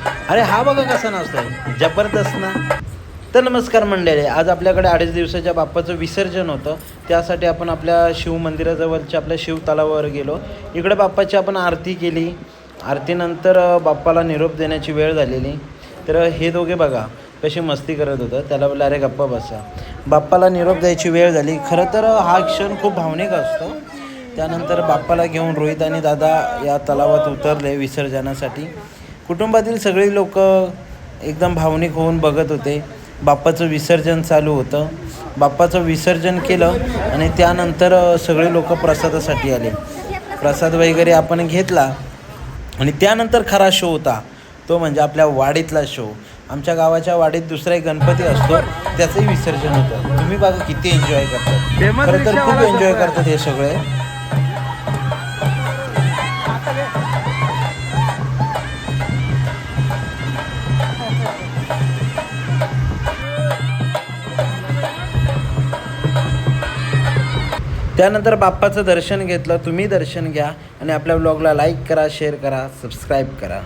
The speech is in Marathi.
अरे हा बघा कसा नाचतोय, जबरदस्त ना. तर नमस्कार मंडळी, आज आपल्याकडे 2.5 दिवसाच्या बाप्पाचं विसर्जन होतं. त्यासाठी आपण आपल्या शिव मंदिराजवळच्या आपल्या शिव तलावावर गेलो. इकडे बाप्पाची आपण आरती केली. आरतीनंतर बाप्पाला निरोप देण्याची वेळ झालेली. तर हे दोघे बघा कशी मस्ती करत होतं. त्याला बोललं अरे गप्पा बसा. बाप्पाला निरोप द्यायची वेळ झाली. खरं तर हा क्षण खूप भावनिक असतो. त्यानंतर बाप्पाला घेऊन रोहित आणि दादा या तलावात उतरले विसर्जनासाठी. कुटुंबातील सगळी लोक एकदम भावनिक होऊन बघत होते. बाप्पाचं विसर्जन चालू होतं. बाप्पाचं विसर्जन केलं आणि त्यानंतर सगळे लोक प्रसादासाठी आले. प्रसाद वगैरे आपण घेतला आणि त्यानंतर खरा शो होता तो म्हणजे आपल्या वाडीतला शो. आमच्या गावाच्या वाडीत दुसरा एक गणपती असतो, त्याचंही विसर्जन होतं. तुम्ही बघा किती एन्जॉय करतात. खरं तर खूप एन्जॉय करतात हे सगळे. त्यानंतर बाप्पाचं दर्शन घेतलं. तुम्ही दर्शन घ्या आणि आपल्या व्लॉगला लाईक करा, शेअर करा, सबस्क्राईब करा.